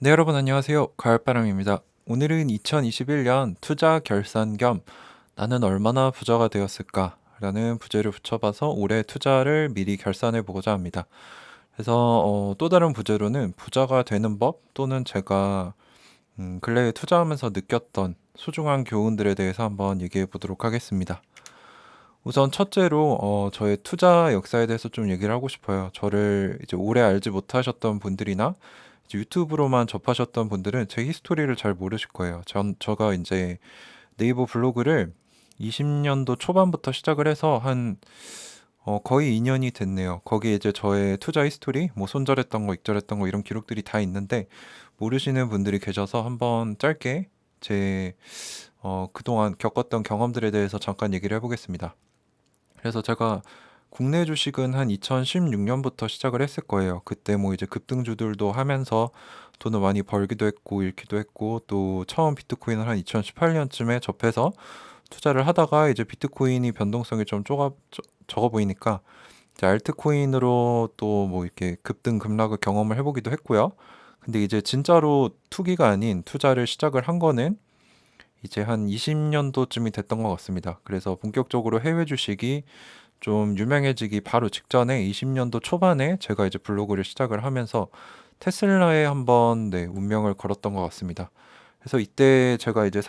네, 여러분 안녕하세요. 가을바람입니다. 오늘은 2021년 투자 결산 겸 나는 얼마나 부자가 되었을까? 라는 부제를 붙여봐서 올해 투자를 미리 결산해 보고자 합니다. 그래서 또 다른 부제로는 부자가 되는 법 또는 제가 근래에 투자하면서 느꼈던 소중한 교훈들에 대해서 한번 얘기해 보도록 하겠습니다. 우선 첫째로 저의 투자 역사에 대해서 좀 얘기를 하고 싶어요. 저를 이제 오래 알지 못하셨던 분들이나 이제 유튜브로만 접하셨던 분들은 제 히스토리를 잘 모르실 거예요. 제가 이제 네이버 블로그를 20년도 초반부터 시작을 해서 한 거의 2년이 됐네요. 거기에 이제 저의 투자 히스토리, 뭐 손절했던 거, 익절했던 거 이런 기록들이 다 있는데 모르시는 분들이 계셔서 한번 짧게 제 그동안 겪었던 경험들에 대해서 잠깐 얘기를 해보겠습니다. 그래서 제가 국내 주식은 한 2016년부터 시작을 했을 거예요. 그때 뭐 이제 급등주들도 하면서 돈을 많이 벌기도 했고 잃기도 했고 또 처음 비트코인을 한 2018년쯤에 접해서 투자를 하다가 이제 비트코인이 변동성이 좀 적어 보이니까 이제 알트코인으로 또 뭐 이렇게 급등 급락을 경험을 해보기도 했고요. 근데 이제 진짜로 투기가 아닌 투자를 시작을 한 거는 이제 한 20년도쯤이 됐던 것 같습니다. 그래서 본격적으로 해외 주식이 좀 유명해지기 바로 직전에 20년도 초반에 제가 이제 블로그를 시작을 하면서 테슬라에 한번 네, 운명을 걸었던 것 같습니다. 그래서 이때 제가 이제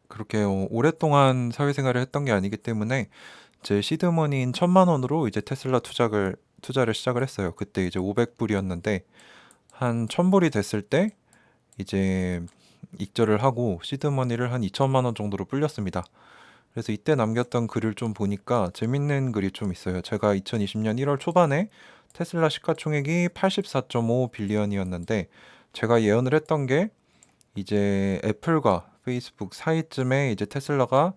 그렇게 오랫동안 사회생활을 했던 게 아니기 때문에 제 시드머니인 1,000만 원으로 이제 테슬라 투자를 시작을 했어요. 그때 이제 500불이었는데 한 1,000불이 됐을 때 이제 익절을 하고 시드머니를 한 2천만 원 정도로 불렸습니다. 그래서 이때 남겼던 글을 좀 보니까 재밌는 글이 좀 있어요. 제가 2020년 1월 초반에 테슬라 시가총액이 84.5 빌리언이었는데 제가 예언을 했던 게 이제 애플과 페이스북 사이쯤에 이제 테슬라가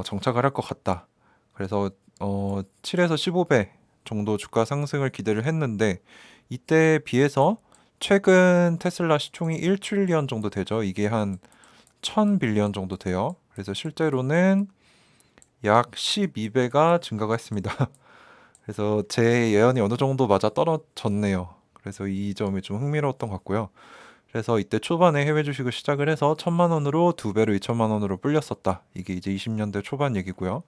정착을 할 것 같다. 그래서 7에서 15배 정도 주가 상승을 기대를 했는데 이때에 비해서 최근 테슬라 시총이 1트릴리언 정도 되죠. 이게 한 1000빌리언 정도 돼요. 그래서 실제로는 약 12배가 증가가 했습니다. 그래서 제 예언이 어느 정도 맞아 떨어졌네요. 그래서 이 점이 좀 흥미로웠던 것 같고요. 그래서 이때 초반에 해외 주식을 시작을 해서 1,000만 원으로 두 배로 2천만 원으로 불렸었다. 이게 이제 20년대 초반 얘기고요.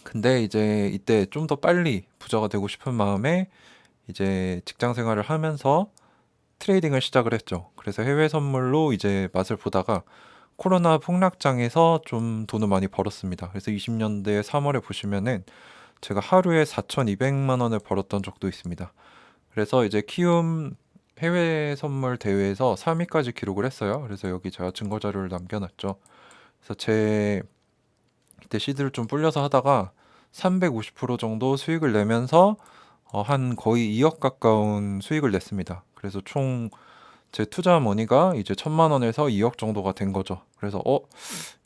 근데 이제 이때 좀 더 빨리 부자가 되고 싶은 마음에 이제 직장 생활을 하면서 트레이딩을 시작을 했죠. 그래서 해외 선물로 이제 맛을 보다가 코로나 폭락장에서 좀 돈을 많이 벌었습니다. 그래서 20년대 3월에 보시면은 제가 하루에 4,200만 원을 벌었던 적도 있습니다. 그래서 이제 키움 해외 선물 대회에서 3위까지 기록을 했어요. 그래서 여기 제가 증거 자료를 남겨놨죠. 그래서 제 그때 시드를 좀 불려서 하다가 350% 정도 수익을 내면서 한 거의 2억 가까운 수익을 냈습니다. 그래서 총 제 투자 머니가 이제 1,000만 원에서 2억 정도가 된 거죠. 그래서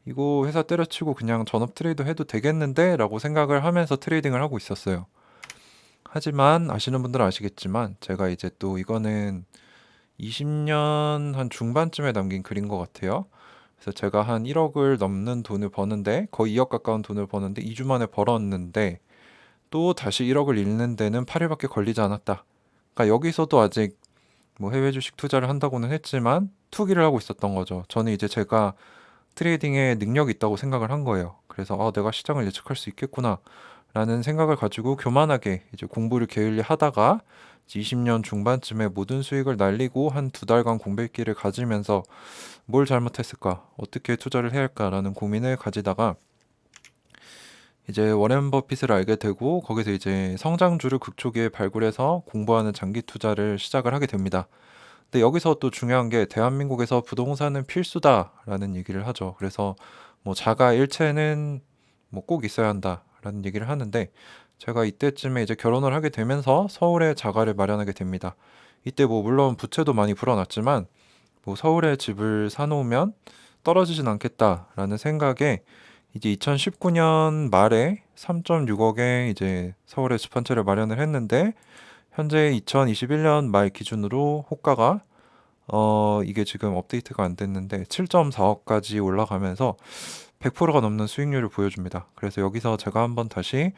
이거 회사 때려치고 그냥 전업 트레이더 해도 되겠는데? 라고 생각을 하면서 트레이딩을 하고 있었어요. 하지만 아시는 분들은 아시겠지만 제가 이제 또 이거는 20년 한 중반쯤에 남긴 글인 것 같아요. 그래서 제가 한 1억을 넘는 돈을 버는데 거의 2억 가까운 돈을 버는데 2주 만에 벌었는데 또 다시 1억을 잃는 데는 8일밖에 걸리지 않았다. 그러니까 여기서도 아직 뭐 해외 주식 투자를 한다고는 했지만 투기를 하고 있었던 거죠. 저는 이제 제가 트레이딩에 능력이 있다고 생각을 한 거예요. 그래서 내가 시장을 예측할 수 있겠구나 라는 생각을 가지고 교만하게 이제 공부를 게을리 하다가 20년 중반쯤에 모든 수익을 날리고 한 두 달간 공백기를 가지면서 뭘 잘못했을까? 어떻게 투자를 해야 할까라는 고민을 가지다가 이제 워렌 버핏을 알게 되고 거기서 이제 성장주를 극초기에 발굴해서 공부하는 장기 투자를 시작을 하게 됩니다. 근데 여기서 또 중요한 게 대한민국에서 부동산은 필수다라는 얘기를 하죠. 그래서 뭐 자가 일체는 뭐 꼭 있어야 한다라는 얘기를 하는데 제가 이때쯤에 이제 결혼을 하게 되면서 서울에 자가를 마련하게 됩니다. 이때 뭐 물론 부채도 많이 불어났지만 뭐 서울에 집을 사놓으면 떨어지진 않겠다라는 생각에 이제 2019년 말에 3.6억에 이제 서울에 집 한 채를 마련을 했는데 현재 2021년 말 기준으로 호가가 이게 지금 업데이트가 안 됐는데 7.4억까지 올라가면서 100%가 넘는 수익률을 보여줍니다. 그래서 여기서 제가 한번 다시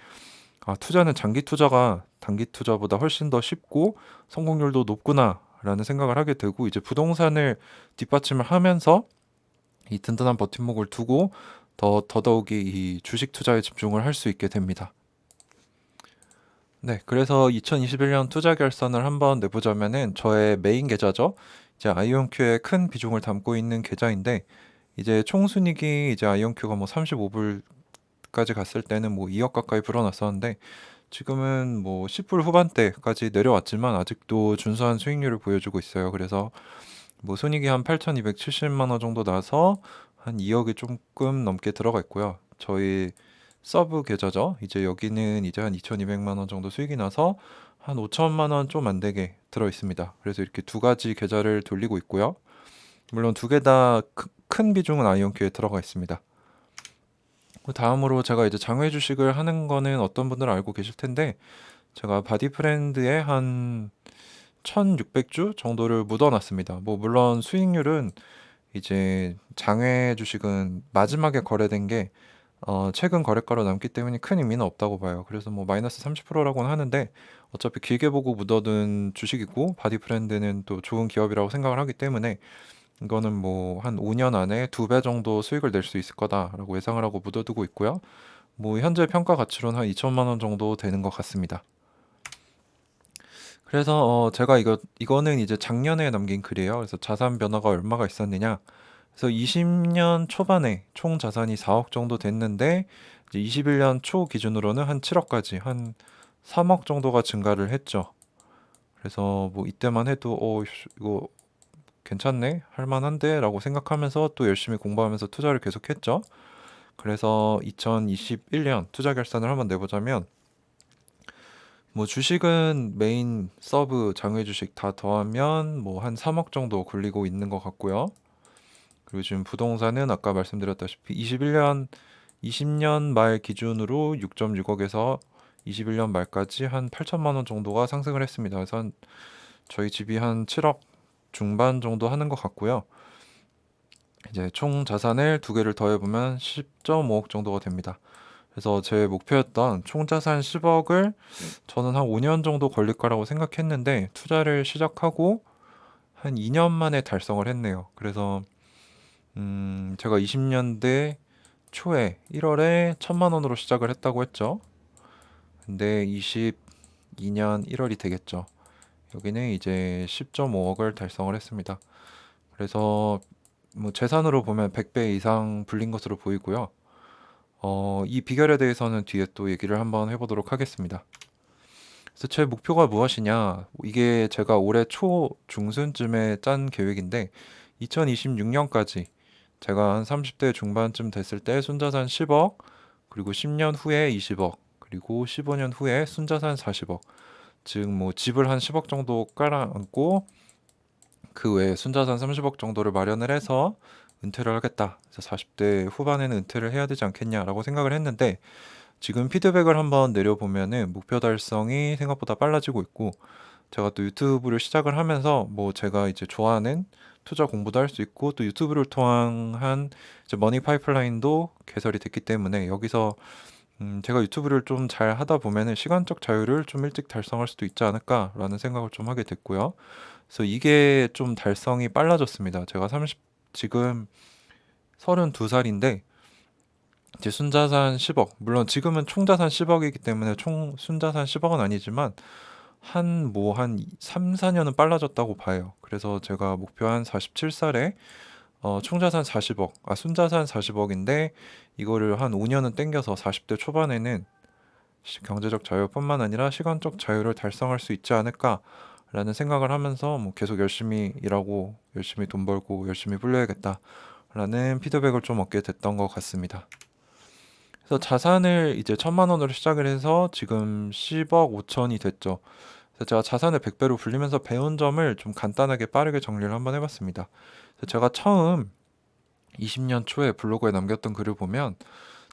투자는 장기 투자가 단기 투자보다 훨씬 더 쉽고 성공률도 높구나 되겠다라는 생각을 하게 되고 이제 부동산을 뒷받침을 하면서 이 든든한 버팀목을 두고 더더욱이 이 주식 투자에 집중을 할 수 있게 됩니다. 네, 그래서 2021년 투자 결산을 한번 내보자면은 저의 메인 계좌죠. 이제 아이온큐의 큰 비중을 담고 있는 계좌인데 이제 총순이익이 이제 아이온큐가 뭐 35불까지 갔을 때는 뭐 2억 가까이 불어났었는데 지금은 뭐 10불 후반대까지 내려왔지만 아직도 준수한 수익률을 보여주고 있어요. 그래서 뭐 순이익이 한 8,270만 원 정도 나서 한 2억이 조금 넘게 들어가 있고요. 저희 서브 계좌죠. 이제 여기는 이제 한 2,200만 원 정도 수익이 나서 한 5천만 원 좀 안 되게 들어 있습니다. 그래서 이렇게 두 가지 계좌를 돌리고 있고요. 물론 두 개 다 큰 비중은 아이온큐에 들어가 있습니다. 그 다음으로 제가 이제 장외 주식을 하는 거는 어떤 분들은 알고 계실 텐데 제가 바디프렌드에 한 1600주 정도를 묻어놨습니다. 뭐 물론 수익률은 이제 장외 주식은 마지막에 거래된 게 최근 거래가로 남기 때문에 큰 의미는 없다고 봐요. 그래서 뭐 마이너스 30%라고는 하는데 어차피 길게 보고 묻어둔 주식이고 바디프렌드는 또 좋은 기업이라고 생각을 하기 때문에 이거는 뭐 한 5년 안에 2배 정도 수익을 낼 수 있을 거다라고 예상을 하고 묻어두고 있고요. 뭐 현재 평가 가치로는 한 2천만 원 정도 되는 것 같습니다. 그래서 제가 이거는 이제 작년에 남긴 글이에요. 그래서 자산 변화가 얼마가 있었느냐. 그래서 20년 초반에 총 자산이 4억 정도 됐는데 이제 21년 초 기준으로는 한 7억까지 한 3억 정도가 증가를 했죠. 그래서 뭐 이때만 해도 이거 괜찮네, 할만한데라고 생각하면서 또 열심히 공부하면서 투자를 계속했죠. 그래서 2021년 투자 결산을 한번 내보자면 뭐 주식은 메인 서브 장외 주식 다 더하면 뭐 한 3억 정도 굴리고 있는 것 같고요. 그리고 지금 부동산은 아까 말씀드렸다시피 20년 말 기준으로 6.6억에서 21년 말까지 한 8천만 원 정도가 상승을 했습니다. 그래서 저희 집이 한 7억 중반 정도 하는 것 같고요. 이제 총 자산을 두 개를 더해보면 10.5억 정도가 됩니다. 그래서 제 목표였던 총 자산 10억을 저는 한 5년 정도 걸릴 거라고 생각했는데 투자를 시작하고 한 2년 만에 달성을 했네요. 그래서 제가 20년대 초에 1월에 1천만 원으로 시작을 했다고 했죠. 근데 22년 1월이 되겠죠. 여기는 이제 10.5억을 달성을 했습니다. 그래서 뭐 재산으로 보면 100배 이상 불린 것으로 보이고요. 이 비결에 대해서는 뒤에 또 얘기를 한번 해보도록 하겠습니다. 그래서 제 목표가 무엇이냐? 이게 제가 올해 초 중순쯤에 짠 계획인데 2026년까지 제가 한 30대 중반쯤 됐을 때 순자산 10억, 그리고 10년 후에 20억, 그리고 15년 후에 순자산 40억. 즉 뭐 집을 한 10억 정도 깔아앉고 그 외에 순자산 30억 정도를 마련을 해서 은퇴를 하겠다. 그래서 40대 후반에는 은퇴를 해야 되지 않겠냐라고 생각을 했는데 지금 피드백을 한번 내려보면은 목표 달성이 생각보다 빨라지고 있고 제가 또 유튜브를 시작을 하면서 뭐 제가 이제 좋아하는 투자 공부도 할 수 있고 또 유튜브를 통한 이제 머니 파이프라인도 개설이 됐기 때문에 여기서 제가 유튜브를 좀 잘 하다 보면은 시간적 자유를 좀 일찍 달성할 수도 있지 않을까라는 생각을 좀 하게 됐고요. 그래서 이게 좀 달성이 빨라졌습니다. 제가 지금 32살인데 이제 순자산 10억, 물론 지금은 총자산 10억이기 때문에 총 순자산 10억은 아니지만 한 3, 4년은 빨라졌다고 봐요. 그래서 제가 목표한 47살에 총자산 40억, 순자산 40억인데 이거를 한 5년은 땡겨서 40대 초반에는 경제적 자유뿐만 아니라 시간적 자유를 달성할 수 있지 않을까라는 생각을 하면서 뭐 계속 열심히 일하고 열심히 돈 벌고 열심히 불려야겠다라는 피드백을 좀 얻게 됐던 것 같습니다. 그래서 자산을 이제 1천만 원으로 시작을 해서 지금 10억 5천이 됐죠. 그래서 제가 자산을 100배로 불리면서 배운 점을 좀 간단하게 빠르게 정리를 한번 해봤습니다. 그래서 제가 처음 20년 초에 블로그에 남겼던 글을 보면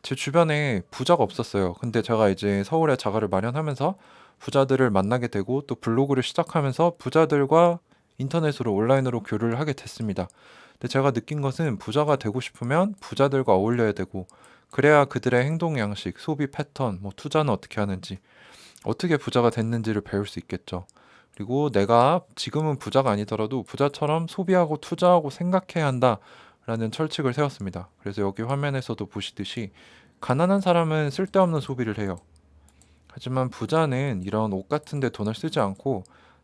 제 주변에 부자가 없었어요. 근데 제가 이제 서울에 자가를 마련하면서 부자들을 만나게 되고 또 블로그를 시작하면서 부자들과 인터넷으로 온라인으로 교류를 하게 됐습니다. 근데 제가 느낀 것은 부자가 되고 싶으면 부자들과 어울려야 되고 그래야 그들의 행동 양식, 소비 패턴, 뭐 투자는 어떻게 하는지, 어떻게 부자가 됐는지를 배울 수 있겠죠. 그리고 내가 지금은 부자가 아니더라도 부자처럼 소비하고 투자하고 생각해야 한다라는 철칙을 세웠습니다. 그래서 여기 화면에서도 보시듯이 가난한 사람은 쓸데없는 소비를 해요. 하지만 부자는 이런 옷 같은 데 돈을 쓰지 않고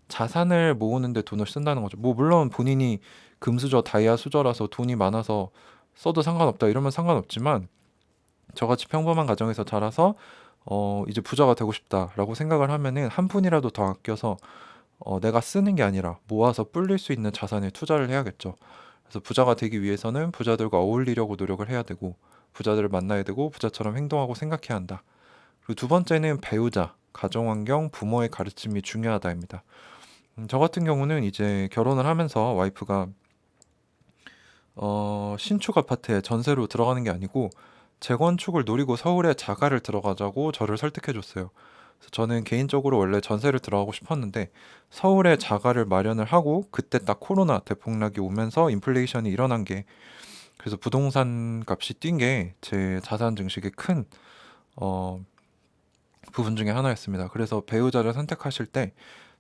자산을 모으는 데 돈을 쓴다는 거죠. 뭐 물론 본인이 금수저, 다이아 수저라서 돈이 많아서 써도 상관없다 이러면 상관없지만 저같이 평범한 가정에서 자라서 이제 부자가 되고 싶다라고 생각을 하면은 한 푼이라도 더 아껴서 내가 쓰는 게 아니라 모아서 불릴 수 있는 자산에 투자를 해야겠죠. 그래서 부자가 되기 위해서는 부자들과 어울리려고 노력을 해야 되고 부자들을 만나야 되고 부자처럼 행동하고 생각해야 한다. 그리고 두 번째는 배우자, 가정환경, 부모의 가르침이 중요하다입니다. 저 같은 경우는 이제 결혼을 하면서 와이프가 신축 아파트에 전세로 들어가는 게 아니고 재건축을 노리고 서울에 자가를 들어가자고 저를 설득해 줬어요. 그래서 저는 개인적으로 원래 전세를 들어가고 싶었는데 서울에 자가를 마련을 하고 그때 딱 코로나 대폭락이 오면서 인플레이션이 일어난 게 그래서 부동산 값이 뛴 게 제 자산 증식의 큰 어, 부분 중에 하나였습니다. 그래서 배우자를 선택하실 때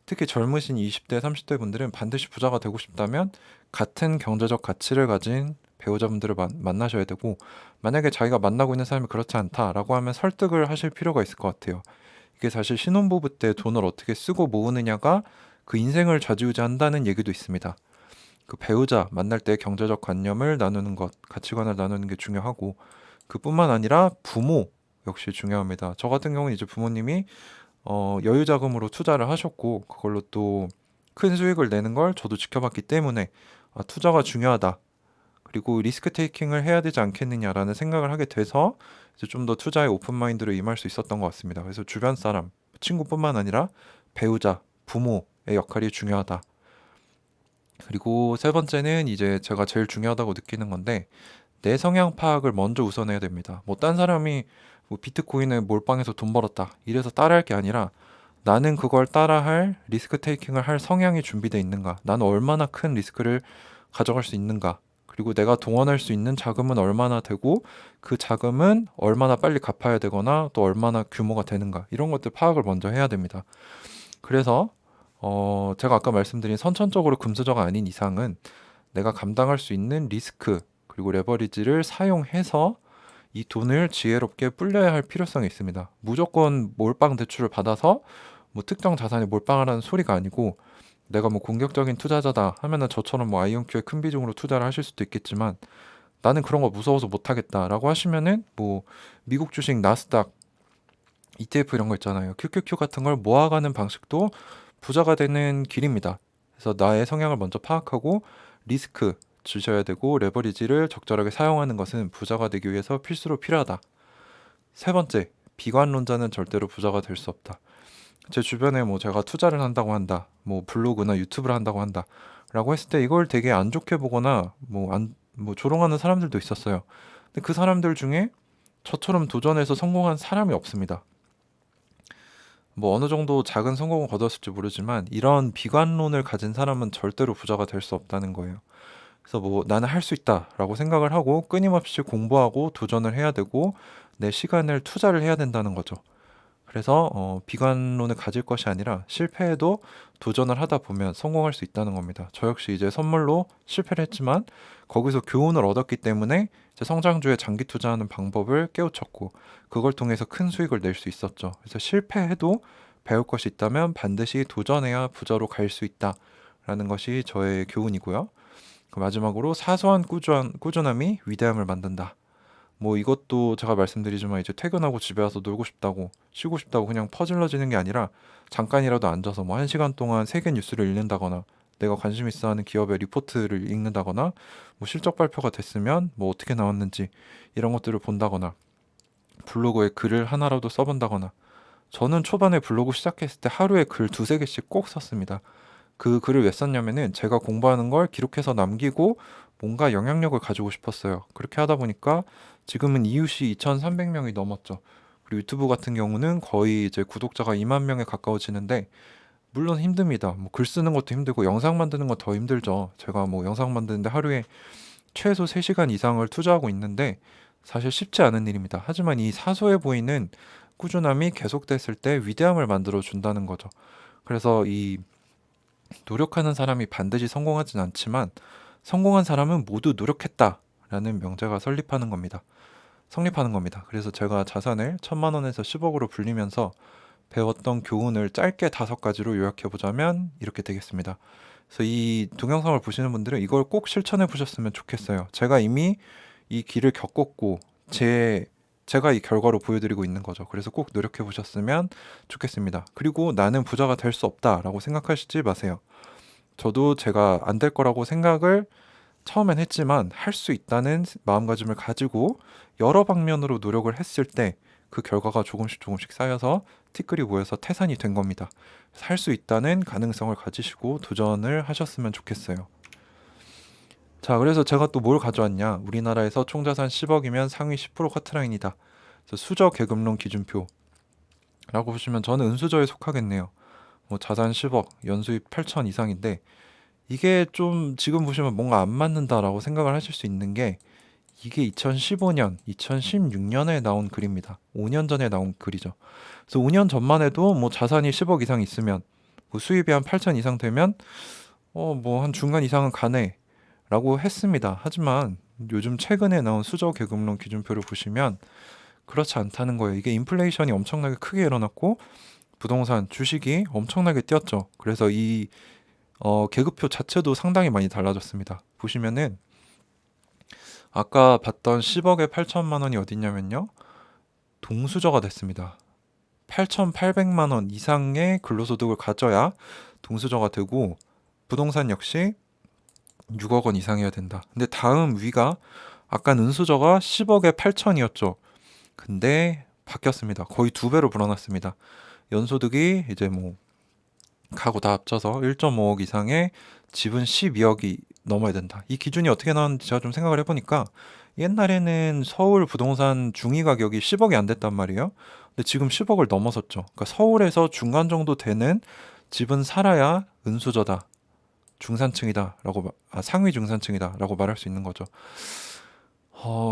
특히 젊으신 20대, 30대 분들은 반드시 부자가 되고 싶다면 같은 경제적 가치를 가진 배우자분들을 만나셔야 되고 만약에 자기가 만나고 있는 사람이 그렇지 않다라고 하면 설득을 하실 필요가 있을 것 같아요. 이게 사실 신혼부부 때 돈을 어떻게 쓰고 모으느냐가 그 인생을 좌지우지한다는 얘기도 있습니다. 그 배우자 만날 때 경제적 관념을 나누는 것, 가치관을 나누는 게 중요하고 그뿐만 아니라 부모 역시 중요합니다. 저 같은 경우는 이제 부모님이 여유 자금으로 투자를 하셨고 그걸로 또 큰 수익을 내는 걸 저도 지켜봤기 때문에 투자가 중요하다. 그리고 리스크 테이킹을 해야 되지 않겠느냐라는 생각을 하게 돼서 이제 좀 더 투자에 오픈 마인드로 임할 수 있었던 것 같습니다. 그래서 주변 사람, 친구뿐만 아니라 배우자, 부모의 역할이 중요하다. 그리고 세 번째는 이제 제가 제일 중요하다고 느끼는 건데 내 성향 파악을 먼저 우선해야 됩니다. 뭐 딴 사람이 뭐 비트코인을 몰빵해서 돈 벌었다. 이래서 따라할 게 아니라 나는 그걸 따라할 리스크 테이킹을 할 성향이 준비되어 있는가? 나는 얼마나 큰 리스크를 가져갈 수 있는가? 그리고 내가 동원할 수 있는 자금은 얼마나 되고 그 자금은 얼마나 빨리 갚아야 되거나 또 얼마나 규모가 되는가? 이런 것들 파악을 먼저 해야 됩니다. 그래서 제가 아까 말씀드린 선천적으로 금수저가 아닌 이상은 내가 감당할 수 있는 리스크 그리고 레버리지를 사용해서 이 돈을 지혜롭게 불려야 할 필요성이 있습니다. 무조건 몰빵 대출을 받아서 뭐 특정 자산에 몰빵하라는 소리가 아니고 내가 뭐 공격적인 투자자다 하면은 저처럼 뭐 아이온큐에 큰 비중으로 투자를 하실 수도 있겠지만 나는 그런 거 무서워서 못 하겠다라고 하시면은 뭐 미국 주식 나스닥 ETF 이런 거 있잖아요. QQQ 같은 걸 모아가는 방식도 부자가 되는 길입니다. 그래서 나의 성향을 먼저 파악하고 리스크 주셔야 되고 레버리지를 적절하게 사용하는 것은 부자가 되기 위해서 필수로 필요하다. 세 번째, 비관론자는 절대로 부자가 될 수 없다. 제 주변에 뭐 제가 투자를 한다고 한다, 뭐 블로그나 유튜브를 한다고 한다, 라고 했을 때 이걸 되게 안 좋게 보거나 뭐 조롱하는 사람들도 있었어요. 근데 그 사람들 중에 저처럼 도전해서 성공한 사람이 없습니다. 뭐 어느 정도 작은 성공을 거뒀을지 모르지만 이런 비관론을 가진 사람은 절대로 부자가 될 수 없다는 거예요. 그래서 뭐 나는 할 수 있다라고 생각을 하고 끊임없이 공부하고 도전을 해야 되고 내 시간을 투자를 해야 된다는 거죠. 그래서 비관론을 가질 것이 아니라 실패해도 도전을 하다 보면 성공할 수 있다는 겁니다. 저 역시 이제 선물로 실패를 했지만 거기서 교훈을 얻었기 때문에 이제 성장주에 장기 투자하는 방법을 깨우쳤고 그걸 통해서 큰 수익을 낼 수 있었죠. 그래서 실패해도 배울 것이 있다면 반드시 도전해야 부자로 갈 수 있다라는 것이 저의 교훈이고요. 그 마지막으로 사소한 꾸준함이 위대함을 만든다. 뭐 이것도 제가 말씀드리지만 이제 퇴근하고 집에 와서 놀고 싶다고 쉬고 싶다고 그냥 퍼질러지는 게 아니라 잠깐이라도 앉아서 뭐 1시간 동안 세계 뉴스를 읽는다거나 내가 관심 있어 하는 기업의 리포트를 읽는다거나 뭐 실적 발표가 됐으면 뭐 어떻게 나왔는지 이런 것들을 본다거나 블로그에 글을 하나라도 써본다거나 저는 초반에 블로그 시작했을 때 하루에 글 두세 개씩 꼭 썼습니다. 그 글을 왜 썼냐면은 제가 공부하는 걸 기록해서 남기고 뭔가 영향력을 가지고 싶었어요. 그렇게 하다 보니까 지금은 이웃이 2,300명이 넘었죠. 그리고 유튜브 같은 경우는 거의 이제 구독자가 2만 명에 가까워지는데 물론 힘듭니다. 뭐 글 쓰는 것도 힘들고 영상 만드는 거 더 힘들죠. 제가 뭐 영상 만드는데 하루에 최소 3시간 이상을 투자하고 있는데 사실 쉽지 않은 일입니다. 하지만 이 사소해 보이는 꾸준함이 계속됐을 때 위대함을 만들어 준다는 거죠. 그래서 이 노력하는 사람이 반드시 성공하진 않지만 성공한 사람은 모두 노력했다라는 명제가 성립하는 겁니다. 그래서 제가 자산을 1,000만 원에서 10억으로 불리면서 배웠던 교훈을 짧게 5가지로 요약해 보자면 이렇게 되겠습니다. 그래서 이 동영상을 보시는 분들은 이걸 꼭 실천해 보셨으면 좋겠어요. 제가 이미 이 길을 겪었고 제가 이 결과로 보여드리고 있는 거죠. 그래서 꼭 노력해 보셨으면 좋겠습니다. 그리고 나는 부자가 될 수 없다라고 생각하시지 마세요. 저도 제가 안 될 거라고 생각을 처음엔 했지만 할 수 있다는 마음가짐을 가지고 여러 방면으로 노력을 했을 때 그 결과가 조금씩 쌓여서 티끌이 모여서 태산이 된 겁니다. 할 수 있다는 가능성을 가지시고 도전을 하셨으면 좋겠어요. 자, 그래서 제가 또 뭘 가져왔냐? 우리나라에서 총자산 10억이면 상위 10% 커트라인이다. 그래서 수저 계급론 기준표라고 보시면 저는 은수저에 속하겠네요. 뭐 자산 10억, 연수입 8천 이상인데 이게 좀 지금 보시면 뭔가 안 맞는다라고 생각을 하실 수 있는 게 이게 2015년, 2016년에 나온 글입니다. 5년 전에 나온 글이죠. 그래서 5년 전만 해도 뭐 자산이 10억 이상 있으면 뭐 수입이 한 8천 이상 되면 뭐 한 중간 이상은 가네라고 했습니다. 하지만 요즘 최근에 나온 수저 계급론 기준표를 보시면 그렇지 않다는 거예요. 이게 인플레이션이 엄청나게 크게 일어났고 부동산, 주식이 엄청나게 뛰었죠. 그래서 이 계급표 자체도 상당히 많이 달라졌습니다. 보시면은 아까 봤던 10억에 8천만 원이 어딨냐면요. 동수저가 됐습니다. 8,800만 원 이상의 근로소득을 가져야 동수저가 되고 부동산 역시 6억 원 이상이어야 된다. 근데 다음 위가 아까 은수저가 10억에 8천이었죠. 근데 바뀌었습니다. 거의 2배로 불어났습니다. 연소득이 이제 뭐 가구 다 합쳐서 1.5억 이상의 집은 12억이 넘어야 된다. 이 기준이 어떻게 나왔는지 제가 좀 생각을 해보니까 옛날에는 서울 부동산 중위 가격이 10억이 안 됐단 말이에요. 근데 지금 10억을 넘어섰죠. 그러니까 서울에서 중간 정도 되는 집은 살아야 은수저다. 중산층이다라고 상위 중산층이다라고 말할 수 있는 거죠.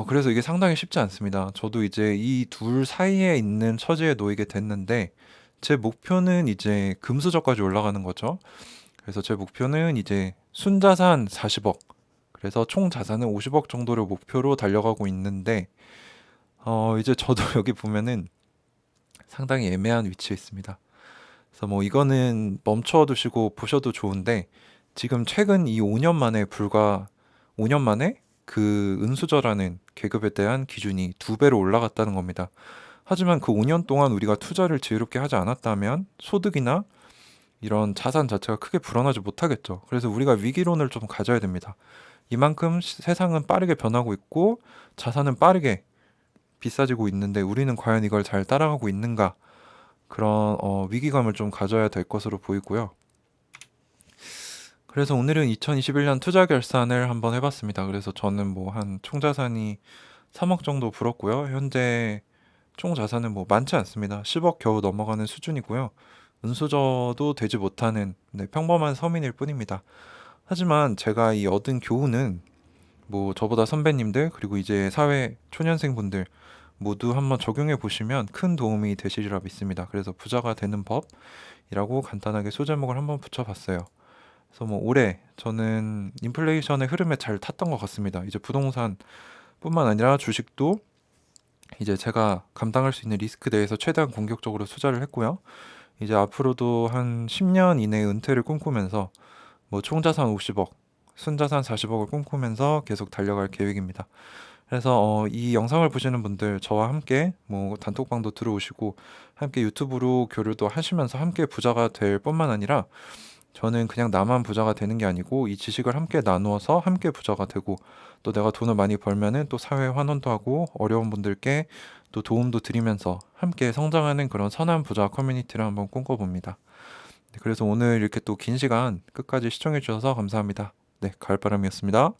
그래서 이게 상당히 쉽지 않습니다. 저도 이제 이 둘 사이에 있는 처지에 놓이게 됐는데 제 목표는 이제 금수저까지 올라가는 거죠. 그래서 제 목표는 이제 순자산 40억, 그래서 총 자산은 50억 정도를 목표로 달려가고 있는데 이제 저도 여기 보면은 상당히 애매한 위치에 있습니다. 그래서 뭐 이거는 멈춰 두시고 보셔도 좋은데 지금 최근 이 5년 만에 불과 5년 만에 그 은수저라는 계급에 대한 기준이 2배로 올라갔다는 겁니다. 하지만 그 5년 동안 우리가 투자를 지혜롭게 하지 않았다면 소득이나 이런 자산 자체가 크게 불어나지 못하겠죠. 그래서 우리가 위기론을 좀 가져야 됩니다. 이만큼 세상은 빠르게 변하고 있고 자산은 빠르게 비싸지고 있는데 우리는 과연 이걸 잘 따라가고 있는가? 그런 위기감을 좀 가져야 될 것으로 보이고요. 그래서 오늘은 2021년 투자 결산을 한번 해봤습니다. 그래서 저는 뭐 한 총자산이 3억 정도 불었고요. 현재 총 자산은 뭐 많지 않습니다. 10억 겨우 넘어가는 수준이고요. 은수저도 되지 못하는 평범한 서민일 뿐입니다. 하지만 제가 이 얻은 교훈은 뭐 저보다 선배님들 그리고 이제 사회 초년생분들 모두 한번 적용해 보시면 큰 도움이 되시리라 믿습니다. 그래서 부자가 되는 법이라고 간단하게 소제목을 한번 붙여봤어요. 그래서 뭐 올해 저는 인플레이션의 흐름에 잘 탔던 것 같습니다. 이제 부동산뿐만 아니라 주식도 이제 제가 감당할 수 있는 리스크 내에서 최대한 공격적으로 투자를 했고요. 이제 앞으로도 한 10년 이내 은퇴를 꿈꾸면서 뭐 총자산 50억, 순자산 40억을 꿈꾸면서 계속 달려갈 계획입니다. 그래서 이 영상을 보시는 분들 저와 함께 뭐 단톡방도 들어오시고 함께 유튜브로 교류도 하시면서 함께 부자가 될 뿐만 아니라 저는 그냥 나만 부자가 되는 게 아니고 이 지식을 함께 나누어서 함께 부자가 되고 또 내가 돈을 많이 벌면은 또 사회 환원도 하고 어려운 분들께 또 도움도 드리면서 함께 성장하는 그런 선한 부자 커뮤니티를 한번 꿈꿔봅니다. 네, 그래서 오늘 이렇게 또 긴 시간 끝까지 시청해 주셔서 감사합니다. 네, 가을바람이었습니다.